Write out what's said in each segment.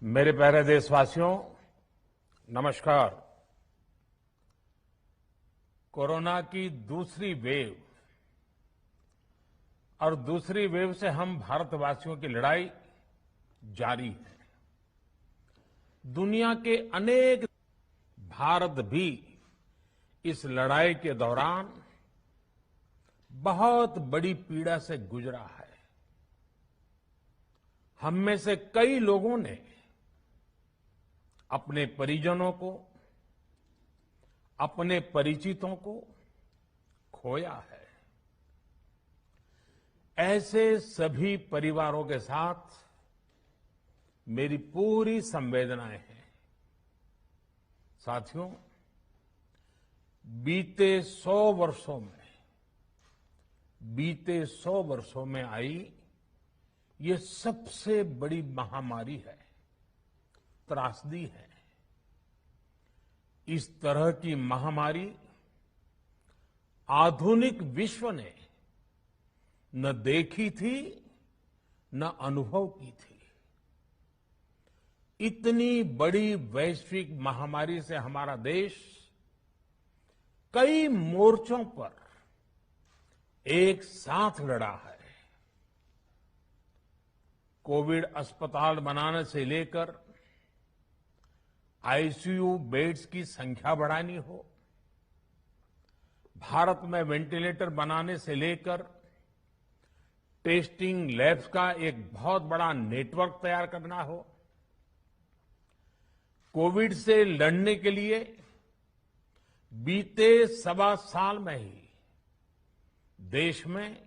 मेरे प्यारे देशवासियों, नमस्कार। कोरोना की दूसरी वेव और दूसरी वेव से हम भारतवासियों की लड़ाई जारी है। दुनिया के अनेक भारत भी इस लड़ाई के दौरान बहुत बड़ी पीड़ा से गुजरा है। हम में से कई लोगों ने अपने परिजनों को, अपने परिचितों को खोया है। ऐसे सभी परिवारों के साथ मेरी पूरी संवेदनाएं हैं। साथियों, बीते 100 वर्षों में आई ये सबसे बड़ी महामारी है, त्रासदी है। इस तरह की महामारी आधुनिक विश्व ने न देखी थी, न अनुभव की थी। इतनी बड़ी वैश्विक महामारी से हमारा देश कई मोर्चों पर एक साथ लड़ा है। कोविड अस्पताल बनाने से लेकर आईसीयू बेड्स की संख्या बढ़ानी हो, भारत में वेंटिलेटर बनाने से लेकर टेस्टिंग लैब्स का एक बहुत बड़ा नेटवर्क तैयार करना हो, कोविड से लड़ने के लिए बीते 1.25 साल में ही देश में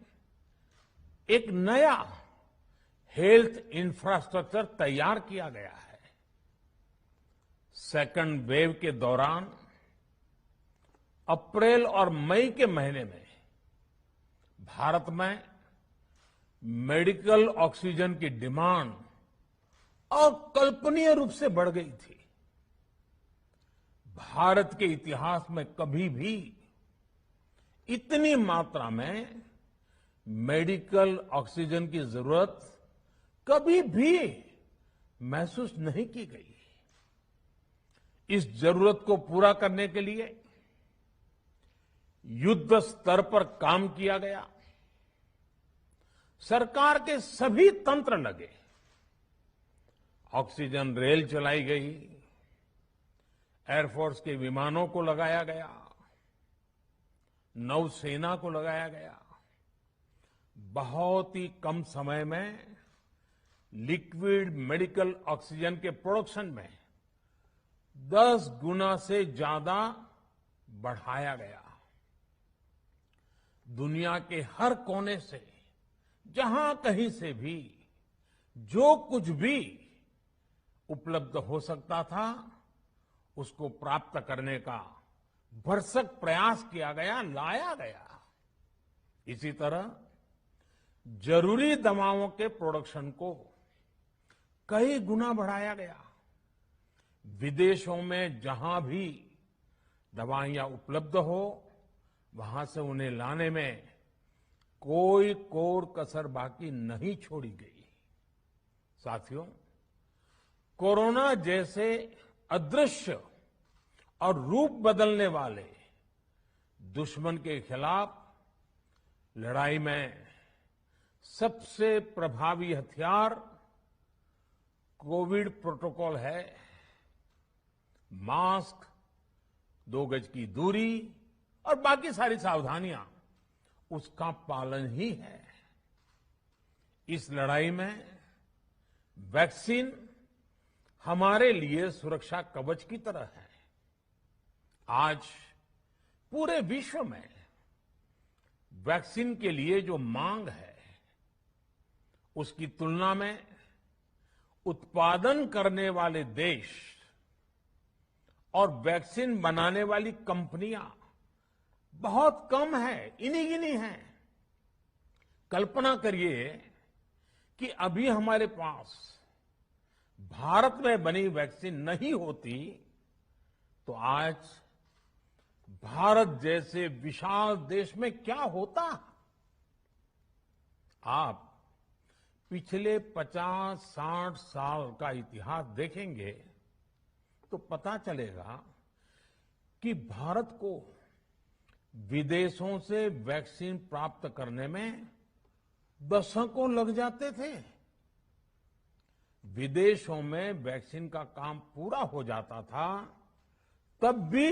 एक नया हेल्थ इंफ्रास्ट्रक्चर तैयार किया गया है। सेकंड वेव के दौरान अप्रैल और मई के महीने में भारत में मेडिकल ऑक्सीजन की डिमांड अकल्पनीय रूप से बढ़ गई थी। भारत के इतिहास में कभी भी इतनी मात्रा में मेडिकल ऑक्सीजन की जरूरत कभी भी महसूस नहीं की गई। इस जरूरत को पूरा करने के लिए युद्ध स्तर पर काम किया गया। सरकार के सभी तंत्र लगे। ऑक्सीजन रेल चलाई गई, एयरफोर्स के विमानों को लगाया गया, नौसेना को लगाया गया। बहुत ही कम समय में लिक्विड मेडिकल ऑक्सीजन के प्रोडक्शन में 10 गुना से ज्यादा बढ़ाया गया। दुनिया के हर कोने से, जहां कहीं से भी जो कुछ भी उपलब्ध हो सकता था, उसको प्राप्त करने का भरसक प्रयास किया गया, लाया गया। इसी तरह जरूरी दवाओं के प्रोडक्शन को कई गुना बढ़ाया गया। विदेशों में जहां भी दवाइयां उपलब्ध हो, वहां से उन्हें लाने में कोई कोर कसर बाकी नहीं छोड़ी गई। साथियों, कोरोना जैसे अदृश्य और रूप बदलने वाले दुश्मन के खिलाफ लड़ाई में सबसे प्रभावी हथियार कोविड प्रोटोकॉल है। मास्क, 2 गज की दूरी और बाकी सारी सावधानियां, उसका पालन ही है। इस लड़ाई में वैक्सीन हमारे लिए सुरक्षा कवच की तरह है। आज पूरे विश्व में वैक्सीन के लिए जो मांग है, उसकी तुलना में उत्पादन करने वाले देश और वैक्सीन बनाने वाली कंपनियां बहुत कम है, इन्हीं गिनी हैं। कल्पना करिए कि अभी हमारे पास भारत में बनी वैक्सीन नहीं होती तो आज भारत जैसे विशाल देश में क्या होता। आप पिछले 50-60 साल का इतिहास देखेंगे तो पता चलेगा कि भारत को विदेशों से वैक्सीन प्राप्त करने में दशकों लग जाते थे। विदेशों में वैक्सीन का काम पूरा हो जाता था, तब भी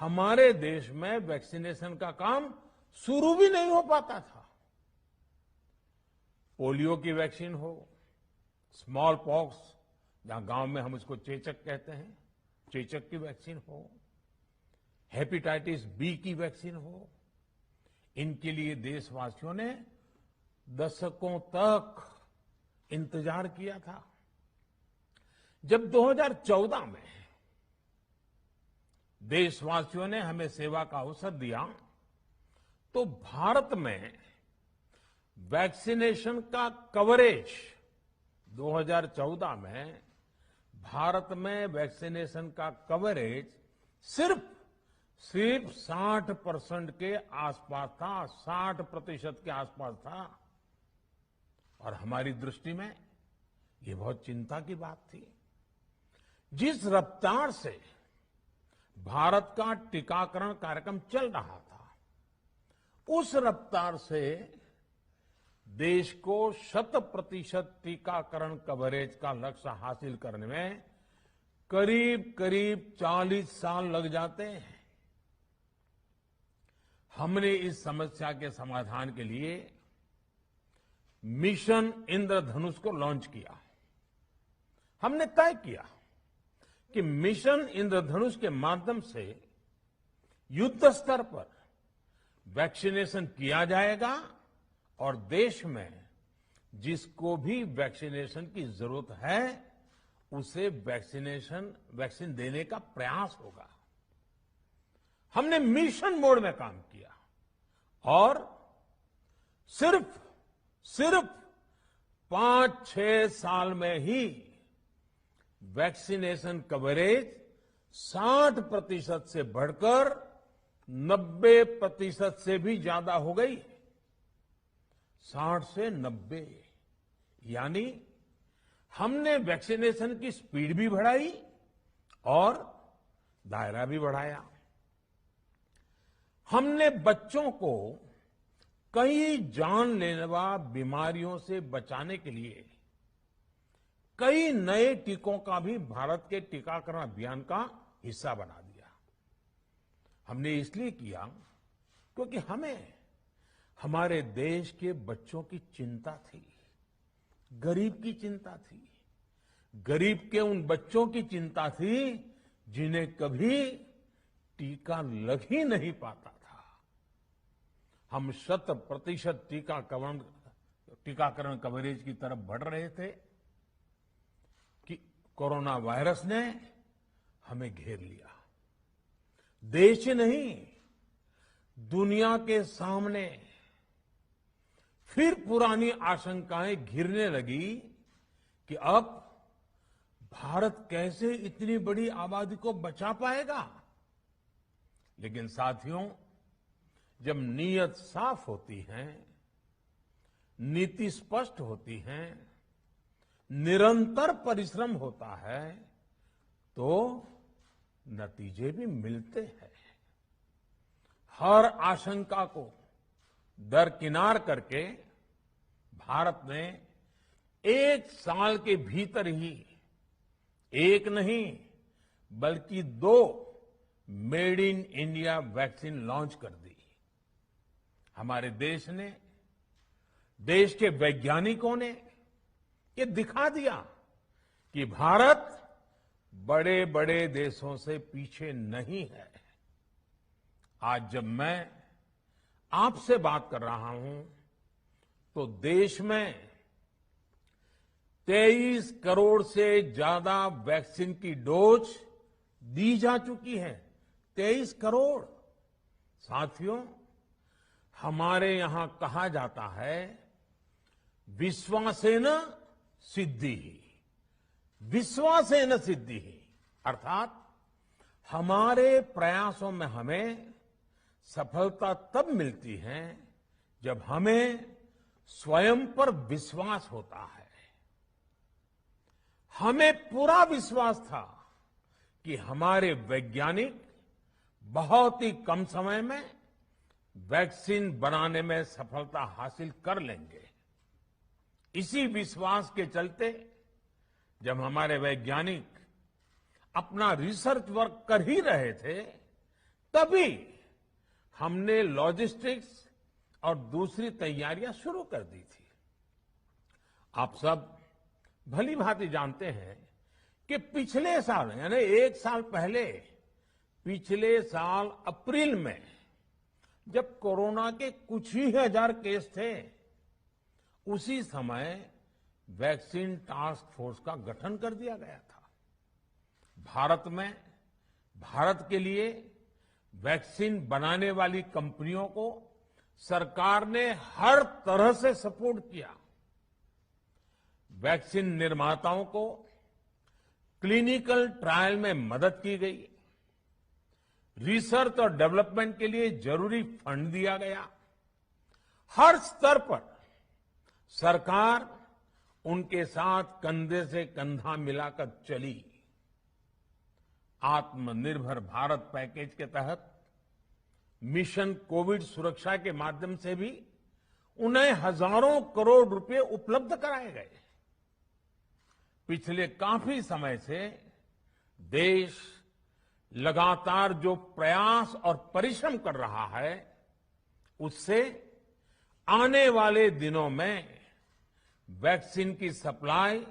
हमारे देश में वैक्सीनेशन का काम शुरू भी नहीं हो पाता था। पोलियो की वैक्सीन हो, स्मॉल पॉक्स, जहां गांव में हम उसको चेचक कहते हैं, चेचक की वैक्सीन हो, हेपेटाइटिस बी की वैक्सीन हो, इनके लिए देशवासियों ने दशकों तक इंतजार किया था। जब 2014 में देशवासियों ने हमें सेवा का अवसर दिया, तो भारत में वैक्सीनेशन का कवरेज 2014 में भारत में वैक्सीनेशन का कवरेज सिर्फ 60% के आसपास था, 60% के आसपास था। और हमारी दृष्टि में ये बहुत चिंता की बात थी। जिस रफ्तार से भारत का टीकाकरण कार्यक्रम चल रहा था, उस रफ्तार से देश को 100% टीकाकरण कवरेज का लक्ष्य हासिल करने में करीब करीब 40 साल लग जाते हैं। हमने इस समस्या के समाधान के लिए मिशन इंद्रधनुष को लॉन्च किया। हमने तय किया कि मिशन इंद्रधनुष के माध्यम से युद्ध स्तर पर वैक्सीनेशन किया जाएगा और देश में जिसको भी वैक्सीनेशन की जरूरत है उसे वैक्सीन देने का प्रयास होगा। हमने मिशन मोड में काम किया और सिर्फ 5-6 साल में ही वैक्सीनेशन कवरेज 60% से बढ़कर 90% से भी ज्यादा हो गई। 60 से 90, यानी हमने वैक्सीनेशन की स्पीड भी बढ़ाई और दायरा भी बढ़ाया। हमने बच्चों को कई जानलेवा बीमारियों से बचाने के लिए कई नए टीकों का भी भारत के टीकाकरण अभियान का हिस्सा बना दिया। हमने इसलिए किया क्योंकि हमें हमारे देश के बच्चों की चिंता थी, गरीब की चिंता थी, गरीब के उन बच्चों की चिंता थी जिन्हें कभी टीका लग ही नहीं पाता था। हम 100% टीकाकरण कवरेज की तरफ बढ़ रहे थे कि कोरोना वायरस ने हमें घेर लिया। देश ही नहीं, दुनिया के सामने फिर पुरानी आशंकाएं घिरने लगी कि अब भारत कैसे इतनी बड़ी आबादी को बचा पाएगा। लेकिन साथियों, जब नीयत साफ होती है, नीति स्पष्ट होती है, निरंतर परिश्रम होता है, तो नतीजे भी मिलते हैं। हर आशंका को दरकिनार करके भारत ने 1 साल के भीतर ही एक नहीं बल्कि 2 made in India vaccine launch कर दी। हमारे देश ने, देश के वैज्ञानिकों ने ये दिखा दिया कि भारत बड़े बड़े देशों से पीछे नहीं है। आज जब मैं आपसे बात कर रहा हूं तो देश में 23 करोड़ से ज्यादा वैक्सीन की डोज दी जा चुकी है। 23 करोड़। साथियों, हमारे यहां कहा जाता है, विश्वासेन सिद्धिः, विश्वासेन सिद्धिः, अर्थात हमारे प्रयासों में हमें सफलता तब मिलती है जब हमें स्वयं पर विश्वास होता है। हमें पूरा विश्वास था कि हमारे वैज्ञानिक बहुत ही कम समय में वैक्सीन बनाने में सफलता हासिल कर लेंगे। इसी विश्वास के चलते जब हमारे वैज्ञानिक अपना रिसर्च वर्क कर ही रहे थे, तभी हमने लॉजिस्टिक्स और दूसरी तैयारियां शुरू कर दी थी। आप सब भली भांति जानते हैं कि पिछले साल यानी 1 साल पहले, पिछले साल अप्रैल में जब कोरोना के कुछ ही हजार केस थे, उसी समय वैक्सीन टास्क फोर्स का गठन कर दिया गया था। भारत के लिए वैक्सीन बनाने वाली कंपनियों को सरकार ने हर तरह से सपोर्ट किया। वैक्सीन निर्माताओं को क्लिनिकल ट्रायल में मदद की गई, रिसर्च और डेवलपमेंट के लिए जरूरी फंड दिया गया। हर स्तर पर सरकार उनके साथ कंधे से कंधा मिलाकर चली। आत्मनिर्भर भारत पैकेज के तहत मिशन कोविड सुरक्षा के माध्यम से भी उन्हें हजारों करोड़ रुपए उपलब्ध कराए गए। पिछले काफी समय से देश लगातार जो प्रयास और परिश्रम कर रहा है, उससे आने वाले दिनों में वैक्सीन की सप्लाई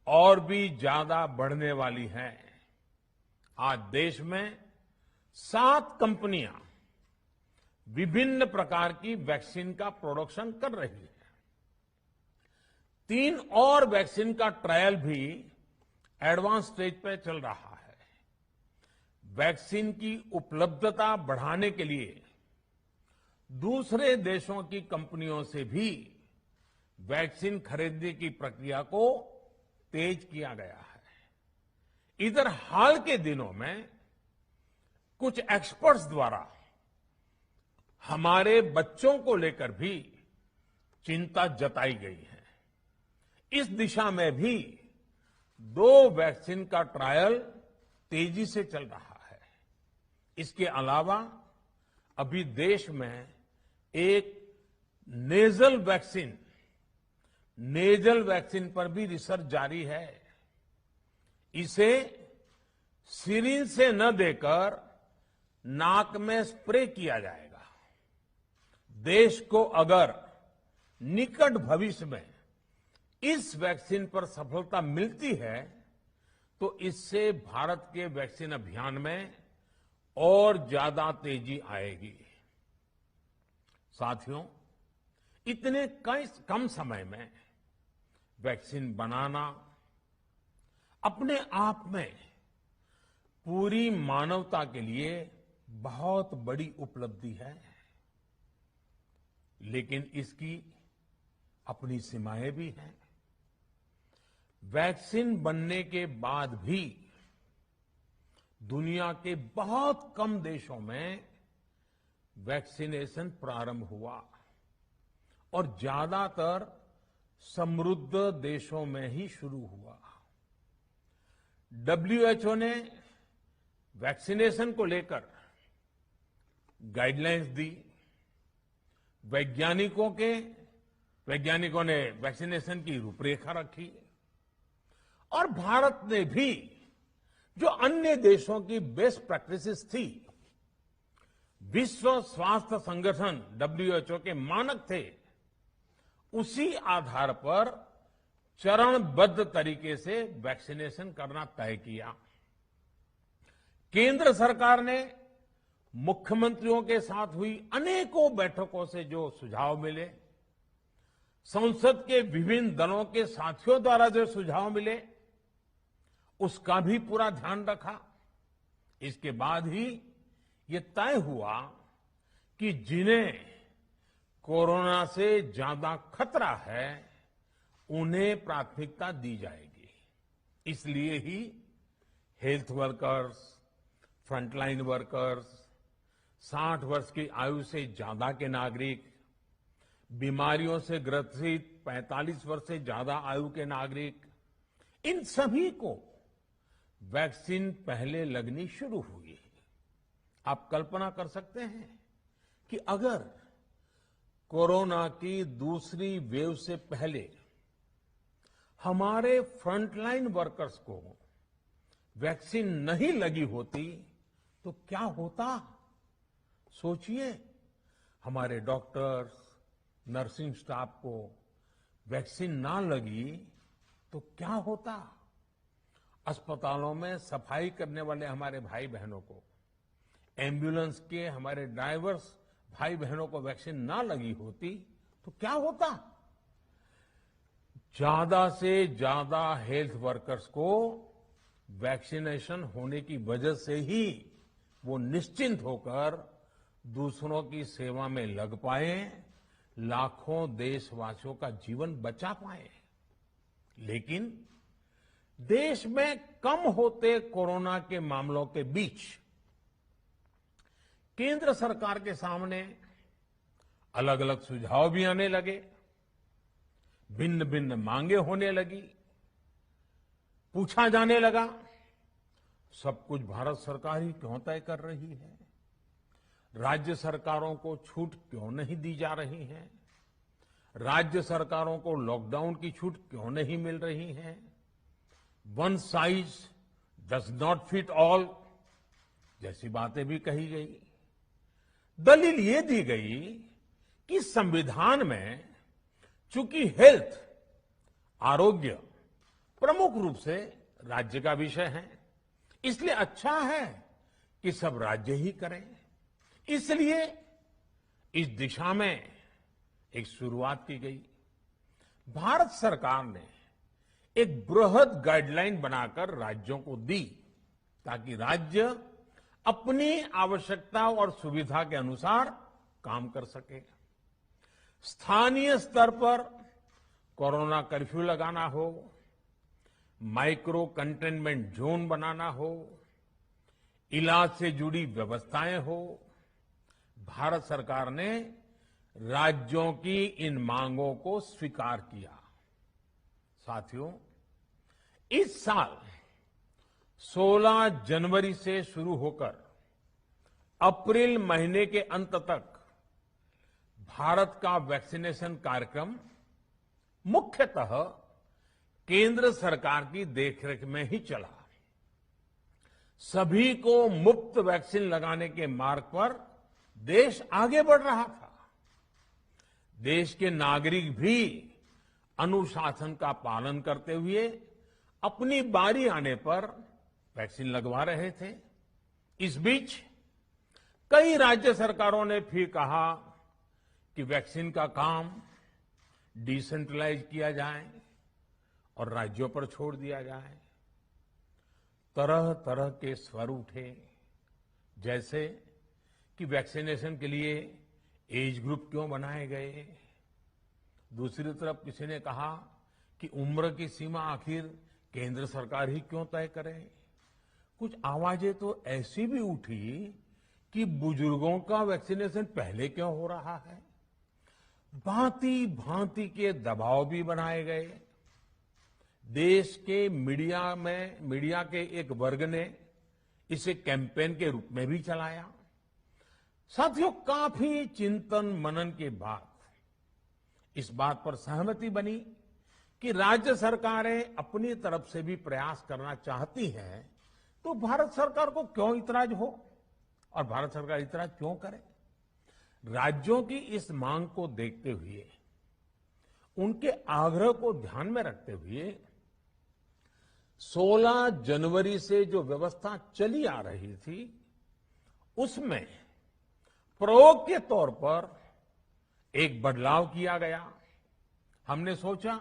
और भी ज्यादा बढ़ने वाली है। आज देश में 7 कंपनियां विभिन्न प्रकार की वैक्सीन का प्रोडक्शन कर रही है। 3 और वैक्सीन का ट्रायल भी एडवांस स्टेज पर चल रहा है। वैक्सीन की उपलब्धता बढ़ाने के लिए दूसरे देशों की कंपनियों से भी वैक्सीन खरीदने की प्रक्रिया को तेज किया गया है। इधर हाल के दिनों में कुछ एक्सपर्ट्स द्वारा हमारे बच्चों को लेकर भी चिंता जताई गई है। इस दिशा में भी 2 वैक्सीन का ट्रायल तेजी से चल रहा है। इसके अलावा अभी देश में एक नेजल वैक्सीन पर भी रिसर्च जारी है। इसे सिरिंज से न देकर नाक में स्प्रे किया जाएगा। देश को अगर निकट भविष्य में इस वैक्सीन पर सफलता मिलती है, तो इससे भारत के वैक्सीन अभियान में और ज्यादा तेजी आएगी। साथियों, इतने कम समय में वैक्सीन बनाना अपने आप में पूरी मानवता के लिए बहुत बड़ी उपलब्धि है, लेकिन इसकी अपनी सीमाएं भी हैं। वैक्सीन बनने के बाद भी दुनिया के बहुत कम देशों में वैक्सीनेशन प्रारंभ हुआ और ज्यादातर समृद्ध देशों में ही शुरू हुआ। WHO ने वैक्सीनेशन को लेकर गाइडलाइंस दी। वैज्ञानिकों ने वैक्सीनेशन की रूपरेखा रखी और भारत ने भी जो अन्य देशों की बेस्ट प्रैक्टिसेस थी, विश्व स्वास्थ्य संगठन WHO के मानक थे, उसी आधार पर चरणबद्ध तरीके से वैक्सीनेशन करना तय किया। केंद्र सरकार ने मुख्यमंत्रियों के साथ हुई अनेकों बैठकों से जो सुझाव मिले, संसद के विभिन्न दलों के साथियों द्वारा जो सुझाव मिले, उसका भी पूरा ध्यान रखा। इसके बाद ही ये तय हुआ कि जिन्हें कोरोना से ज्यादा खतरा है, उन्हें प्राथमिकता दी जाएगी। इसलिए ही हेल्थ वर्कर्स, फ्रंटलाइन वर्कर्स, 60 वर्ष की आयु से ज्यादा के नागरिक, बीमारियों से ग्रसित 45 वर्ष से ज्यादा आयु के नागरिक, इन सभी को वैक्सीन पहले लगनी शुरू हुई है। आप कल्पना कर सकते हैं कि अगर कोरोना की दूसरी वेव से पहले हमारे फ्रंटलाइन वर्कर्स को वैक्सीन नहीं लगी होती तो क्या होता? सोचिए, हमारे डॉक्टर्स, नर्सिंग स्टाफ को वैक्सीन ना लगी तो क्या होता? अस्पतालों में सफाई करने वाले हमारे भाई बहनों को, एम्बुलेंस के हमारे ड्राइवर्स भाई बहनों को वैक्सीन ना लगी होती तो क्या होता? ज्यादा से ज्यादा हेल्थ वर्कर्स को वैक्सीनेशन होने की वजह से ही वो निश्चिंत होकर दूसरों की सेवा में लग पाए, लाखों देशवासियों का जीवन बचा पाए। लेकिन देश में कम होते कोरोना के मामलों के बीच केंद्र सरकार के सामने अलग अलग सुझाव भी आने लगे, भिन्न भिन्न मांगे होने लगी, पूछा जाने लगा, सब कुछ भारत सरकार ही क्यों तय कर रही है? राज्य सरकारों को छूट क्यों नहीं दी जा रही है? राज्य सरकारों को लॉकडाउन की छूट क्यों नहीं मिल रही है? One size does not fit all जैसी बातें भी कही गई। दलील ये दी गई कि संविधान में चूंकि हेल्थ, आरोग्य प्रमुख रूप से राज्य का विषय है, इसलिए अच्छा है कि सब राज्य ही करें। इसलिए इस दिशा में एक शुरुआत की गई। भारत सरकार ने एक बृहद गाइडलाइन बनाकर राज्यों को दी ताकि राज्य अपनी आवश्यकता और सुविधा के अनुसार काम कर सके। स्थानीय स्तर पर कोरोना कर्फ्यू लगाना हो, माइक्रो कंटेनमेंट जोन बनाना हो, इलाज से जुड़ी व्यवस्थाएं हो, भारत सरकार ने राज्यों की इन मांगों को स्वीकार किया। साथियों, इस साल 16 जनवरी से शुरू होकर अप्रैल महीने के अंत तक भारत का वैक्सीनेशन कार्यक्रम मुख्यतः केंद्र सरकार की देखरेख में ही चला। सभी को मुफ्त वैक्सीन लगाने के मार्ग पर देश आगे बढ़ रहा था। देश के नागरिक भी अनुशासन का पालन करते हुए अपनी बारी आने पर वैक्सीन लगवा रहे थे। इस बीच कई राज्य सरकारों ने फिर कहा कि वैक्सीन का काम डिसेंट्रलाइज किया जाए और राज्यों पर छोड़ दिया जाए। तरह तरह के स्वर उठे, जैसे कि वैक्सीनेशन के लिए एज ग्रुप क्यों बनाए गए। दूसरी तरफ किसी ने कहा कि उम्र की सीमा आखिर केंद्र सरकार ही क्यों तय करे। कुछ आवाजें तो ऐसी भी उठी कि बुजुर्गों का वैक्सीनेशन पहले क्यों हो रहा है। भांति भांति के दबाव भी बनाए गए। देश के मीडिया के एक वर्ग ने इसे कैंपेन के रूप में भी चलाया। साथियों, काफी चिंतन मनन के बाद इस बात पर सहमति बनी कि राज्य सरकारें अपनी तरफ से भी प्रयास करना चाहती हैं, तो भारत सरकार को क्यों इतराज हो और भारत सरकार इतराज क्यों करे। राज्यों की इस मांग को देखते हुए, उनके आग्रह को ध्यान में रखते हुए 16 जनवरी से जो व्यवस्था चली आ रही थी, उसमें प्रयोग के तौर पर एक बदलाव किया गया। हमने सोचा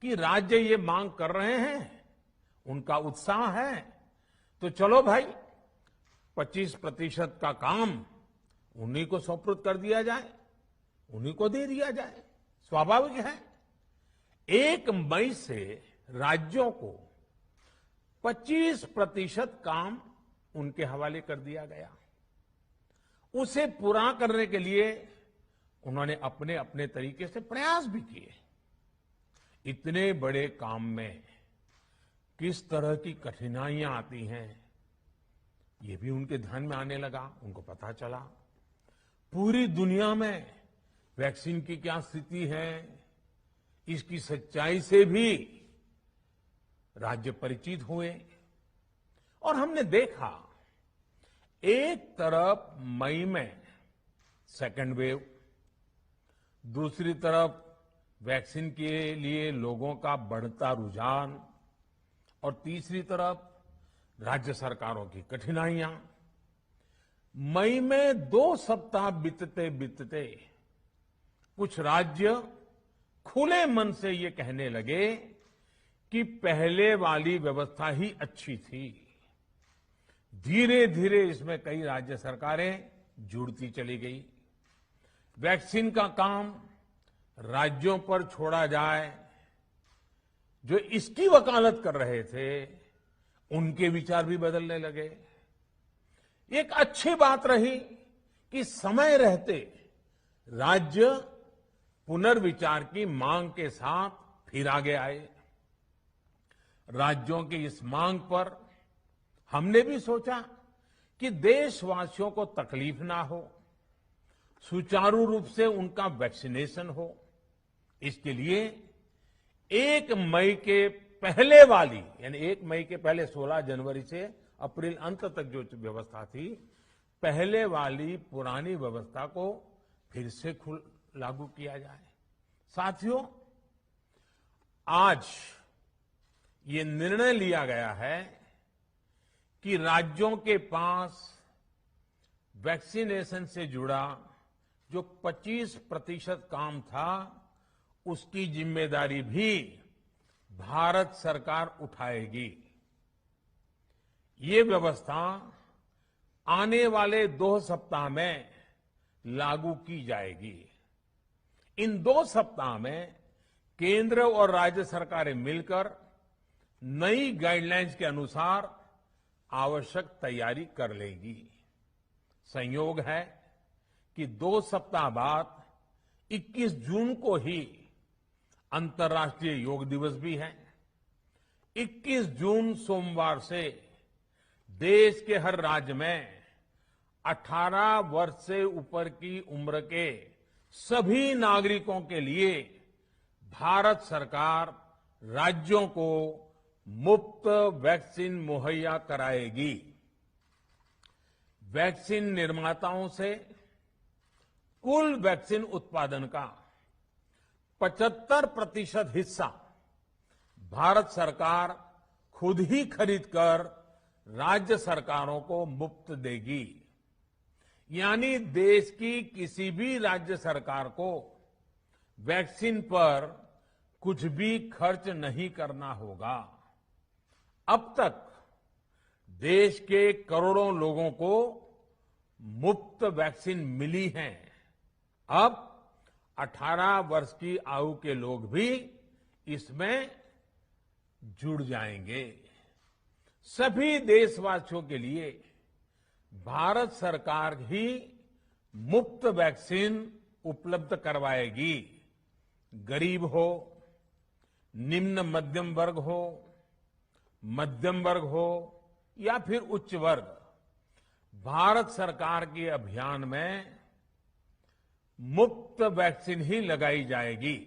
कि राज्य ये मांग कर रहे हैं, उनका उत्साह है, तो चलो भाई 25% का काम उन्हीं को सुपुर्द कर दिया जाए, उन्हीं को दे दिया जाए। स्वाभाविक है 1 मई से राज्यों को 25% काम उनके हवाले कर दिया गया। उसे पूरा करने के लिए उन्होंने अपने अपने तरीके से प्रयास भी किए। इतने बड़े काम में किस तरह की कठिनाइयां आती हैं, ये भी उनके ध्यान में आने लगा। उनको पता चला पूरी दुनिया में वैक्सीन की क्या स्थिति है, इसकी सच्चाई से भी राज्य परिचित हुए। और हमने देखा, एक तरफ मई में सेकेंड वेव, दूसरी तरफ वैक्सीन के लिए लोगों का बढ़ता रुझान, और तीसरी तरफ राज्य सरकारों की कठिनाइयां। मई में 2 सप्ताह बीतते बीतते कुछ राज्य खुले मन से ये कहने लगे कि पहले वाली व्यवस्था ही अच्छी थी। धीरे धीरे इसमें कई राज्य सरकारें जुड़ती चली गई। वैक्सीन का काम राज्यों पर छोड़ा जाए, जो इसकी वकालत कर रहे थे उनके विचार भी बदलने लगे। एक अच्छी बात रही कि समय रहते राज्य पुनर्विचार की मांग के साथ फिर आगे आए। राज्यों की इस मांग पर हमने भी सोचा कि देशवासियों को तकलीफ ना हो, सुचारू रूप से उनका वैक्सीनेशन हो। इसके लिए 1 मई के पहले वाली, यानी 1 मई के पहले 16 जनवरी से अप्रैल अंत तक जो व्यवस्था थी, पहले वाली पुरानी व्यवस्था को फिर से लागू किया जाए। साथियों, आज ये निर्णय लिया गया है कि राज्यों के पास वैक्सीनेशन से जुड़ा जो 25% काम था, उसकी जिम्मेदारी भी भारत सरकार उठाएगी। ये व्यवस्था आने वाले 2 सप्ताह में लागू की जाएगी। इन 2 सप्ताह में केंद्र और राज्य सरकारें मिलकर नई गाइडलाइंस के अनुसार आवश्यक तैयारी कर लेगी। संयोग है कि 2 सप्ताह बाद 21 जून को ही अंतर्राष्ट्रीय योग दिवस भी है। 21 जून सोमवार से देश के हर राज्य में 18 वर्ष से ऊपर की उम्र के सभी नागरिकों के लिए भारत सरकार राज्यों को मुफ्त वैक्सीन मुहैया कराएगी। वैक्सीन निर्माताओं से कुल वैक्सीन उत्पादन का 75% हिस्सा भारत सरकार खुद ही खरीदकर राज्य सरकारों को मुफ्त देगी। यानी देश की किसी भी राज्य सरकार को वैक्सीन पर कुछ भी खर्च नहीं करना होगा। अब तक देश के करोड़ों लोगों को मुफ्त वैक्सीन मिली है। अब 18 वर्ष की आयु के लोग भी इसमें जुड़ जाएंगे। सभी देशवासियों के लिए भारत सरकार ही मुफ्त वैक्सीन उपलब्ध करवाएगी। गरीब हो, निम्न मध्यम वर्ग हो, मध्यम वर्ग हो या फिर उच्च वर्ग, भारत सरकार के अभियान में मुफ्त वैक्सीन ही लगाई जाएगी।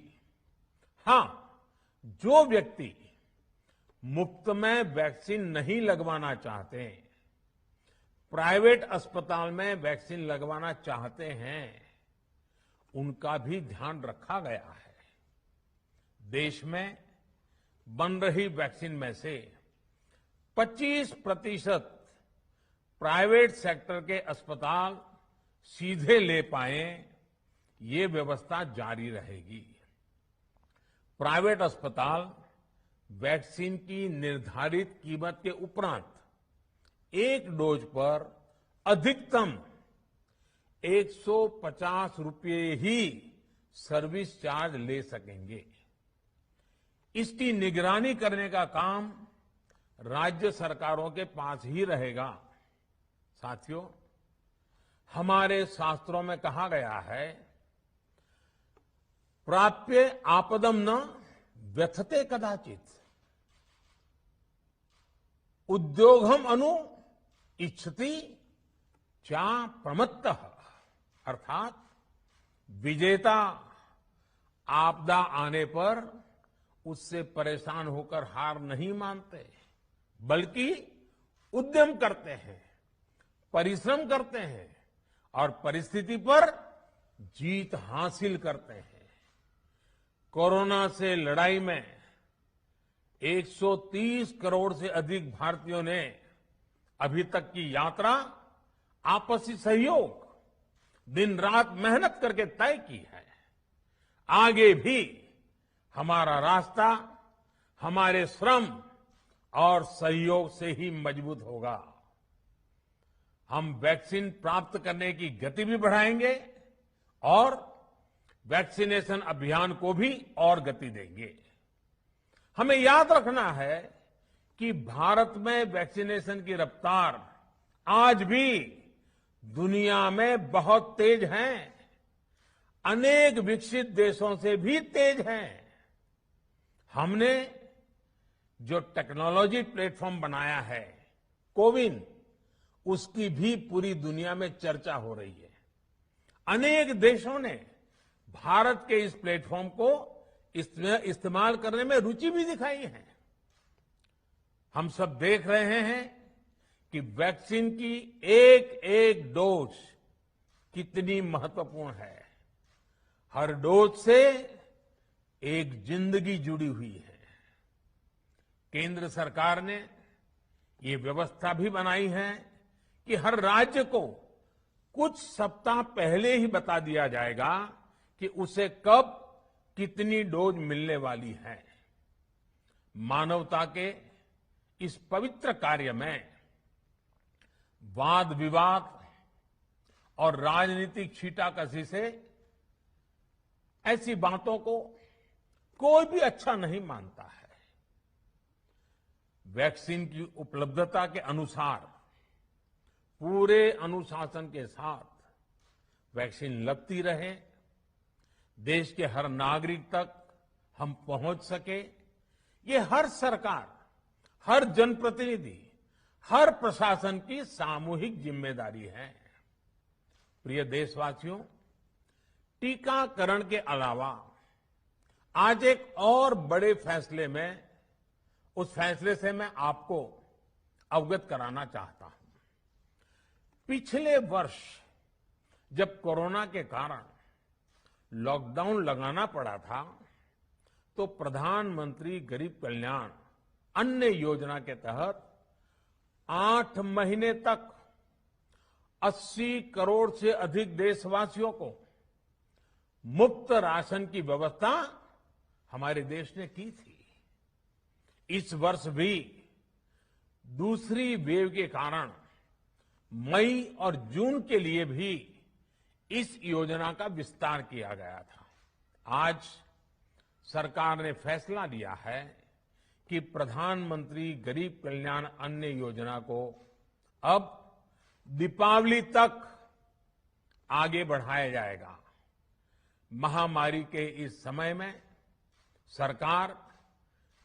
हां, जो व्यक्ति मुफ्त में वैक्सीन नहीं लगवाना चाहते, प्राइवेट अस्पताल में वैक्सीन लगवाना चाहते हैं, उनका भी ध्यान रखा गया है। देश में बन रही वैक्सीन में से 25% प्राइवेट सेक्टर के अस्पताल सीधे ले पाए, ये व्यवस्था जारी रहेगी। प्राइवेट अस्पताल वैक्सीन की निर्धारित कीमत के उपरांत एक डोज पर अधिकतम 150 रुपये ही सर्विस चार्ज ले सकेंगे। इसकी निगरानी करने का काम राज्य सरकारों के पास ही रहेगा। साथियों, हमारे शास्त्रों में कहा गया है प्राप्य आपदम न व्यथते कदाचित उद्योगम अनु इच्छति चा प्रमत्तः। अर्थात विजेता आपदा आने पर उससे परेशान होकर हार नहीं मानते, बल्कि उद्यम करते हैं, परिश्रम करते हैं और परिस्थिति पर जीत हासिल करते हैं। कोरोना से लड़ाई में 130 करोड़ से अधिक भारतीयों ने अभी तक की यात्रा आपसी सहयोग, दिन रात मेहनत करके तय की है। आगे भी हमारा रास्ता हमारे श्रम और सहयोग से ही मजबूत होगा। हम वैक्सीन प्राप्त करने की गति भी बढ़ाएंगे और वैक्सीनेशन अभियान को भी और गति देंगे। हमें याद रखना है कि भारत में वैक्सीनेशन की रफ्तार आज भी दुनिया में बहुत तेज है, अनेक विकसित देशों से भी तेज है। हमने जो टेक्नोलॉजी प्लेटफॉर्म बनाया है कोविन, उसकी भी पूरी दुनिया में चर्चा हो रही है। अनेक देशों ने भारत के इस प्लेटफॉर्म को इस्तेमाल करने में रुचि भी दिखाई है। हम सब देख रहे हैं कि वैक्सीन की एक एक डोज कितनी महत्वपूर्ण है। हर डोज से एक जिंदगी जुड़ी हुई है। केंद्र सरकार ने ये व्यवस्था भी बनाई है कि हर राज्य को कुछ सप्ताह पहले ही बता दिया जाएगा कि उसे कब कितनी डोज मिलने वाली है। मानवता के इस पवित्र कार्य में वाद विवाद और राजनीतिक छींटाकशी से ऐसी बातों को कोई भी अच्छा नहीं मानता है। वैक्सीन की उपलब्धता के अनुसार पूरे अनुशासन के साथ वैक्सीन लगती रहे, देश के हर नागरिक तक हम पहुंच सके, ये हर सरकार, हर जनप्रतिनिधि, हर प्रशासन की सामूहिक जिम्मेदारी है। प्रिय देशवासियों, टीकाकरण के अलावा आज एक और बड़े फैसले में, उस फैसले से मैं आपको अवगत कराना चाहता हूं। पिछले वर्ष जब कोरोना के कारण लॉकडाउन लगाना पड़ा था, तो प्रधानमंत्री गरीब कल्याण अन्न योजना के तहत 8 महीने तक 80 करोड़ से अधिक देशवासियों को मुफ्त राशन की व्यवस्था हमारे देश ने की थी। इस वर्ष भी दूसरी वेव के कारण मई और जून के लिए भी इस योजना का विस्तार किया गया था। आज सरकार ने फैसला लिया है कि प्रधानमंत्री गरीब कल्याण अन्न योजना को अब दीपावली तक आगे बढ़ाया जाएगा। महामारी के इस समय में सरकार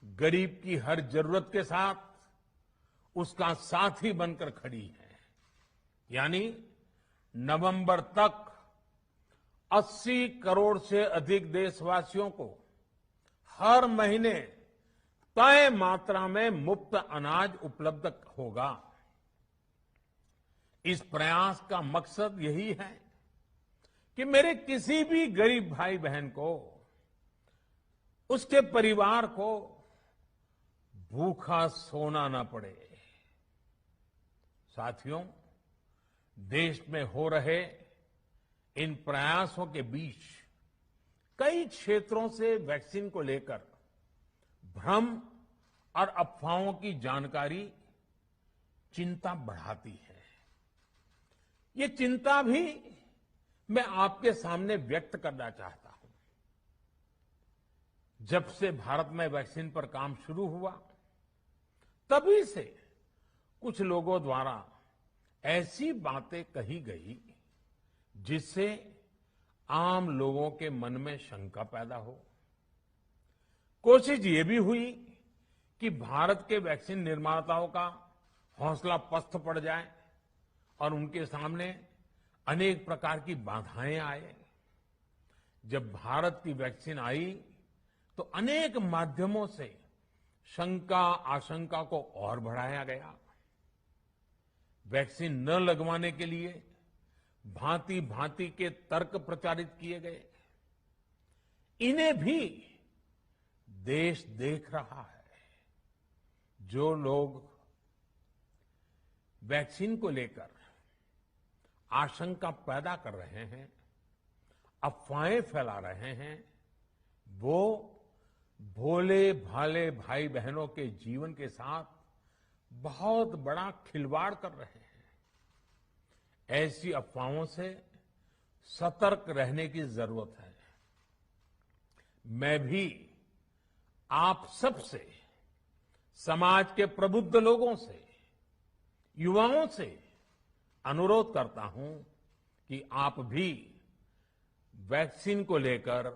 गरीब की हर जरूरत के साथ उसका साथी बनकर खड़ी है। यानी नवंबर तक 80 करोड़ से अधिक देशवासियों को हर महीने तय मात्रा में मुफ्त अनाज उपलब्ध होगा। इस प्रयास का मकसद यही है कि मेरे किसी भी गरीब भाई बहन को, उसके परिवार को भूखा सोना न पड़े। साथियों, देश में हो रहे इन प्रयासों के बीच कई क्षेत्रों से वैक्सीन को लेकर भ्रम और अफवाहों की जानकारी चिंता बढ़ाती है। ये चिंता भी मैं आपके सामने व्यक्त करना चाहता हूं। जब से भारत में वैक्सीन पर काम शुरू हुआ, तभी से कुछ लोगों द्वारा ऐसी बातें कही गई जिससे आम लोगों के मन में शंका पैदा हो। कोशिश ये भी हुई कि भारत के वैक्सीन निर्माताओं का हौसला पस्त पड़ जाए और उनके सामने अनेक प्रकार की बाधाएं आए। जब भारत की वैक्सीन आई तो अनेक माध्यमों से शंका आशंका को और बढ़ाया गया। वैक्सीन न लगवाने के लिए भांति भांति के तर्क प्रचारित किए गए। इन्हें भी देश देख रहा है। जो लोग वैक्सीन को लेकर आशंका पैदा कर रहे हैं, अफवाहें फैला रहे हैं, वो भोले भाले भाई बहनों के जीवन के साथ बहुत बड़ा खिलवाड़ कर रहे हैं। ऐसी अफवाहों से सतर्क रहने की जरूरत है। मैं भी आप सबसे, समाज के प्रबुद्ध लोगों से, युवाओं से अनुरोध करता हूं कि आप भी वैक्सीन को लेकर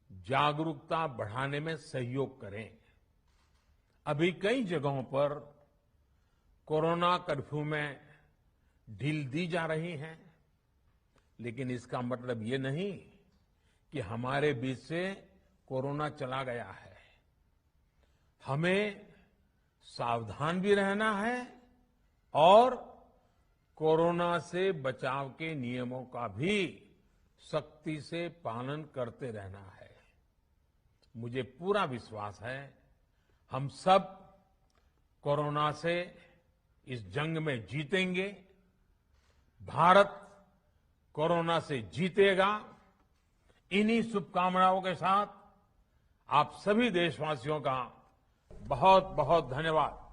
जागरूकता बढ़ाने में सहयोग करें। अभी कई जगहों पर कोरोना कर्फ्यू में ढील दी जा रही है, लेकिन इसका मतलब ये नहीं कि हमारे बीच से कोरोना चला गया है। हमें सावधान भी रहना है और कोरोना से बचाव के नियमों का भी सख्ती से पालन करते रहना है। मुझे पूरा विश्वास है हम सब कोरोना से इस जंग में जीतेंगे। भारत कोरोना से जीतेगा। इन्हीं शुभकामनाओं के साथ आप सभी देशवासियों का बहुत बहुत धन्यवाद।